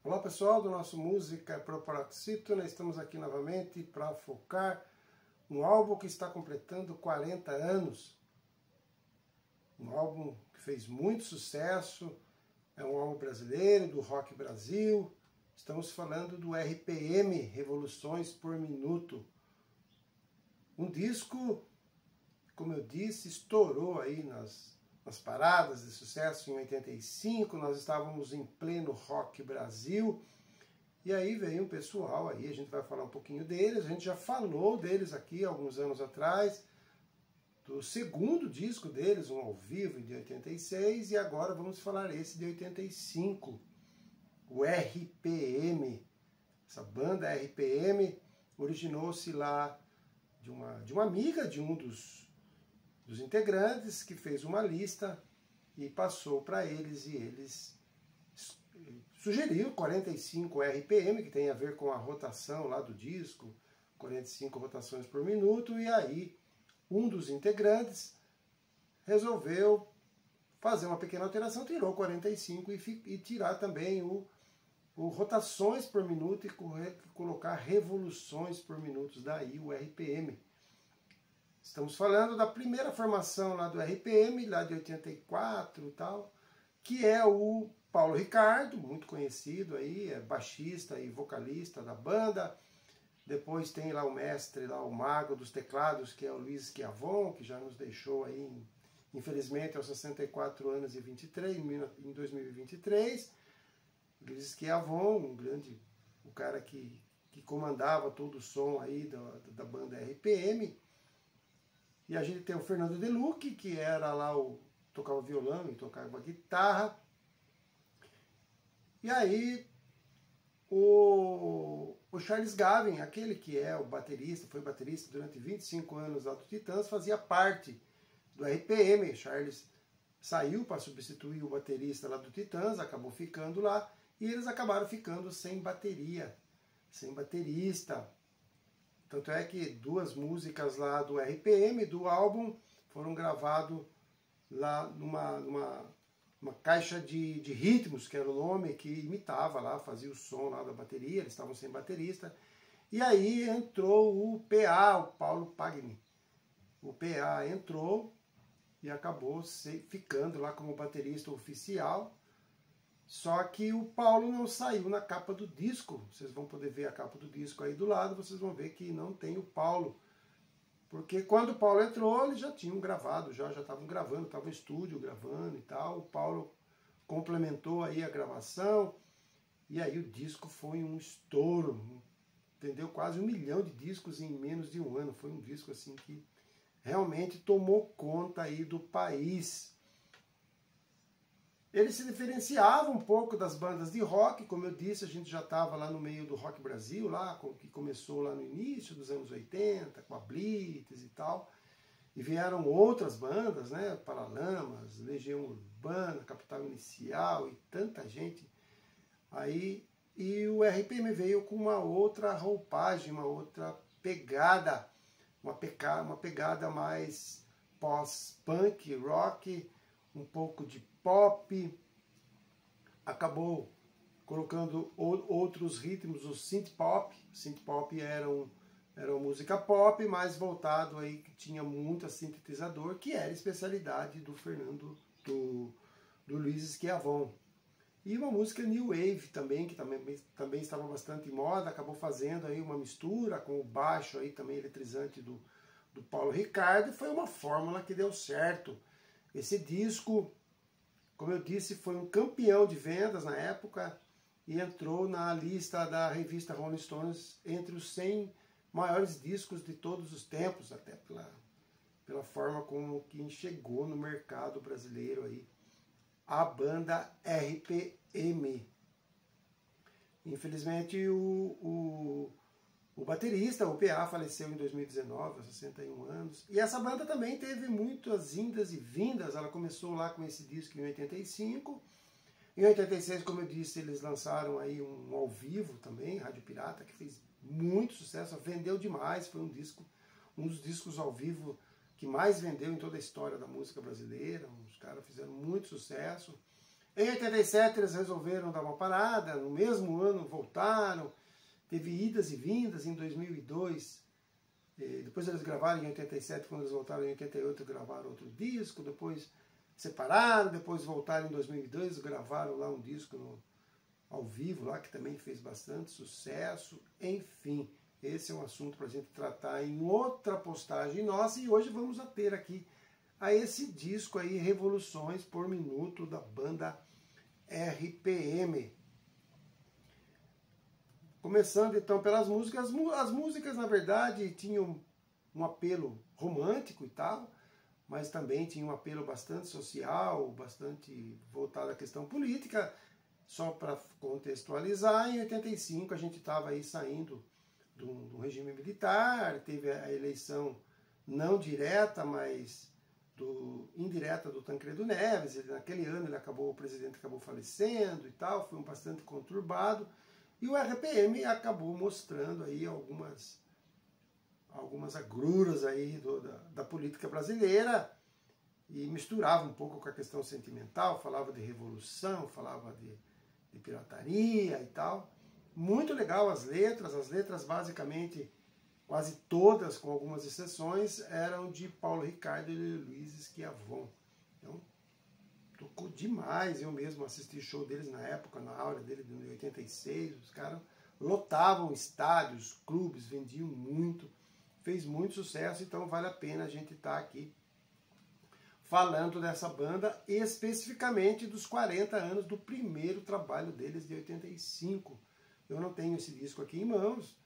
Olá pessoal do nosso Música Pro Paroxítono, nós estamos aqui novamente para focar um álbum que está completando 40 anos. Um álbum que fez muito sucesso, é um álbum brasileiro, do Rock Brasil. Estamos falando do RPM, Revoluções por Minuto. Um disco, como eu disse, estourou aí nas paradas de sucesso em 85, nós estávamos em pleno Rock Brasil, e aí veio um pessoal aí, a gente vai falar um pouquinho deles, a gente já falou deles aqui alguns anos atrás, do segundo disco deles, um ao vivo de 86, e agora vamos falar esse de 85, o RPM. Essa banda RPM originou-se lá de uma amiga de um dos integrantes, que fez uma lista e passou para eles, e eles sugeriram 45 RPM, que tem a ver com a rotação lá do disco, 45 rotações por minuto, e aí um dos integrantes resolveu fazer uma pequena alteração, tirou 45 e tirar também o rotações por minuto e colocar revoluções por minuto, daí o RPM. Estamos falando da primeira formação lá do RPM, lá de 84 e tal, que é o Paulo Ricardo, muito conhecido aí, é baixista e vocalista da banda. Depois tem lá o mestre, lá o mago dos teclados, que é o Luiz Schiavon, que já nos deixou aí, infelizmente, aos 64 anos e 23, em 2023. Luiz Schiavon, o cara que comandava todo o som aí da banda RPM. E a gente tem o Fernando Delucchi, que era lá tocava violão e tocava guitarra. E aí o Charles Gavin, aquele que é o baterista, foi baterista durante 25 anos lá do Titãs, fazia parte do RPM. Charles saiu para substituir o baterista lá do Titãs, acabou ficando lá, e eles acabaram ficando sem bateria, sem baterista. Tanto é que duas músicas lá do RPM, do álbum, foram gravadas lá numa caixa de ritmos, que era o nome, que imitava lá, fazia o som lá da bateria, eles estavam sem baterista. E aí entrou o PA, o Paulo Pagni. O PA entrou e acabou ficando lá como baterista oficial. Só que o Paulo não saiu na capa do disco. Vocês vão poder ver a capa do disco aí do lado, vocês vão ver que não tem o Paulo. Porque quando o Paulo entrou, eles já tinham gravado, já estavam gravando, estava em estúdio gravando e tal. O Paulo complementou aí a gravação, e aí o disco foi um estouro. Vendeu quase 1 milhão de discos em menos de um ano. Foi um disco assim que realmente tomou conta aí do país. Ele se diferenciava um pouco das bandas de rock, como eu disse, a gente já estava lá no meio do Rock Brasil, lá, que começou lá no início dos anos 80, com a Blitz e tal, e vieram outras bandas, né, Paralamas, Legião Urbana, Capital Inicial e tanta gente aí, e o RPM veio com uma outra roupagem, uma outra pegada, uma pegada mais pós-punk, rock, um pouco de pop, acabou colocando outros ritmos, o synth pop. Synth pop era música pop, mas voltado aí, que tinha muito sintetizador, que era a especialidade do Fernando, do Luiz Schiavon. E uma música new wave também, que também estava bastante em moda, acabou fazendo aí uma mistura com o baixo aí também eletrizante do Paulo Ricardo, e foi uma fórmula que deu certo. Esse disco, como eu disse, foi um campeão de vendas na época e entrou na lista da revista Rolling Stones entre os 100 maiores discos de todos os tempos, até pela forma como que chegou no mercado brasileiro aí, a banda RPM. Infelizmente o baterista, o PA, faleceu em 2019, aos 61 anos. E essa banda também teve muitas indas e vindas. Ela começou lá com esse disco em 85. Em 86, como eu disse, eles lançaram aí um ao vivo também, Rádio Pirata, que fez muito sucesso, vendeu demais. Foi um dos discos ao vivo que mais vendeu em toda a história da música brasileira. Os caras fizeram muito sucesso. Em 87 eles resolveram dar uma parada, no mesmo ano voltaram, teve idas e vindas. Em 2002, depois eles gravaram em 87, quando eles voltaram em 88 gravaram outro disco, depois separaram, depois voltaram em 2002, gravaram lá um disco ao vivo, lá que também fez bastante sucesso. Enfim, esse é um assunto para a gente tratar em outra postagem nossa, e hoje vamos ter aqui a esse disco aí, Revoluções por Minuto, da banda RPM. Começando então pelas músicas. As músicas, na verdade, tinham um apelo romântico e tal, mas também tinha um apelo bastante social, bastante voltado à questão política. Só para contextualizar, em 85 a gente estava aí saindo do regime militar, teve a eleição não direta, mas indireta do Tancredo Neves. Naquele ano o presidente acabou falecendo e tal, foi bastante conturbado, e o RPM acabou mostrando aí algumas agruras aí da política brasileira, e misturava um pouco com a questão sentimental, falava de revolução, falava de pirataria e tal. Muito legal as letras basicamente, quase todas, com algumas exceções, eram de Paulo Ricardo e Luiz Schiavon. Então, tocou demais. Eu mesmo assisti show deles na época, na aula dele de 86. Os caras lotavam estádios, clubes, vendiam muito, fez muito sucesso. Então vale a pena a gente estar aqui falando dessa banda, especificamente dos 40 anos do primeiro trabalho deles, de 85. Eu não tenho esse disco aqui em mãos,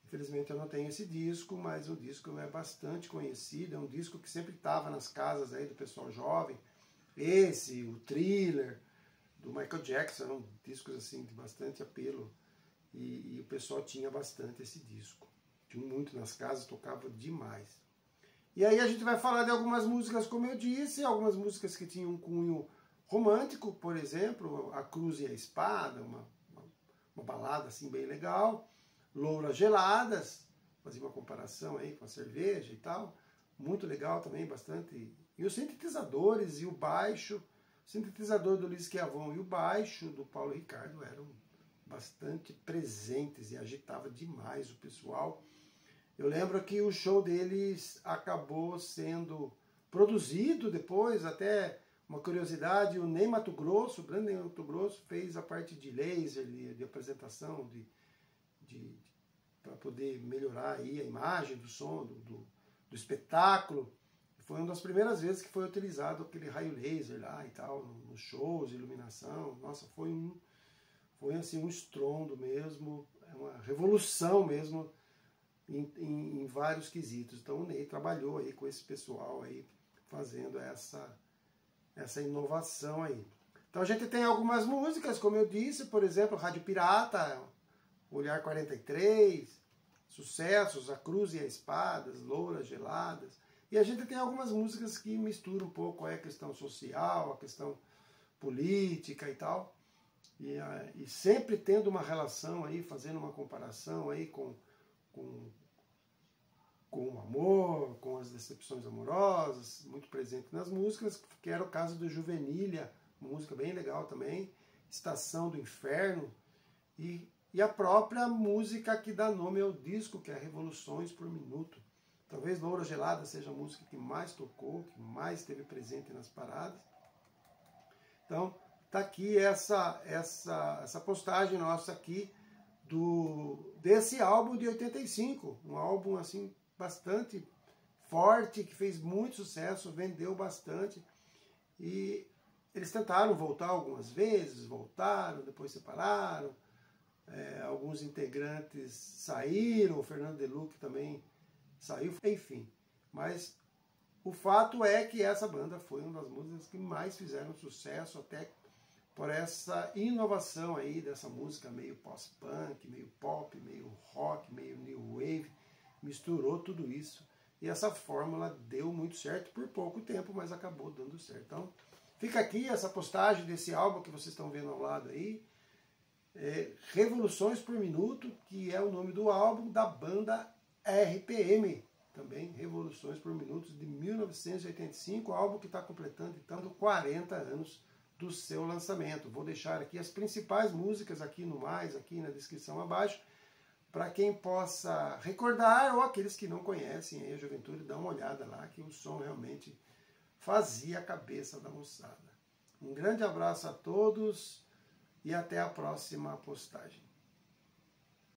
infelizmente eu não tenho esse disco, mas o disco é bastante conhecido, é um disco que sempre estava nas casas aí do pessoal jovem. Esse, o Thriller, do Michael Jackson, eram discos assim de bastante apelo, e o pessoal tinha bastante esse disco. Tinha muito nas casas, tocava demais. E aí a gente vai falar de algumas músicas, como eu disse, algumas músicas que tinham um cunho romântico, por exemplo, A Cruz e a Espada, uma balada assim bem legal. Louras Geladas, fazia uma comparação aí com a cerveja e tal, muito legal também, bastante. E os sintetizadores e o baixo, o sintetizador do Luiz Schiavon e o baixo do Paulo Ricardo eram bastante presentes e agitava demais o pessoal. Eu lembro que o show deles acabou sendo produzido depois, até uma curiosidade, o Ney Matogrosso, o grande Ney Matogrosso, fez a parte de laser, de apresentação, para poder melhorar aí a imagem do som, do espetáculo. Foi uma das primeiras vezes que foi utilizado aquele raio laser lá e tal, nos shows, iluminação. Nossa, foi assim um estrondo mesmo, uma revolução mesmo, em vários quesitos. Então o Ney trabalhou aí com esse pessoal aí, fazendo essa inovação aí. Então a gente tem algumas músicas, como eu disse, por exemplo, Rádio Pirata, Olhar 43, Sucessos, A Cruz e a Espada, Louras Geladas. E a gente tem algumas músicas que misturam um pouco a questão social, a questão política e tal. E sempre tendo uma relação aí, fazendo uma comparação aí com o amor, com as decepções amorosas, muito presente nas músicas, que era o caso do Juvenília, uma música bem legal também, Estação do Inferno, e a própria música que dá nome ao disco, que é Revoluções por Minuto. Talvez Loura Gelada seja a música que mais tocou, que mais esteve presente nas paradas. Então, tá aqui essa postagem nossa aqui desse álbum de 85, um álbum assim bastante forte, que fez muito sucesso, vendeu bastante, e eles tentaram voltar algumas vezes, voltaram, depois separaram, alguns integrantes saíram, o Fernando Deluc também saiu, enfim, mas o fato é que essa banda foi uma das músicas que mais fizeram sucesso, até por essa inovação aí dessa música meio post-punk, meio pop, meio rock, meio new wave, misturou tudo isso. E essa fórmula deu muito certo por pouco tempo, mas acabou dando certo. Então, fica aqui essa postagem desse álbum que vocês estão vendo ao lado aí, Revoluções por Minuto, que é o nome do álbum da banda RPM, também Revoluções por Minuto, de 1985, álbum que está completando então 40 anos do seu lançamento. Vou deixar aqui as principais músicas aqui no mais, aqui na descrição abaixo, para quem possa recordar, ou aqueles que não conhecem aí a Juventude, dá uma olhada lá, que o som realmente fazia a cabeça da moçada. Um grande abraço a todos e até a próxima postagem.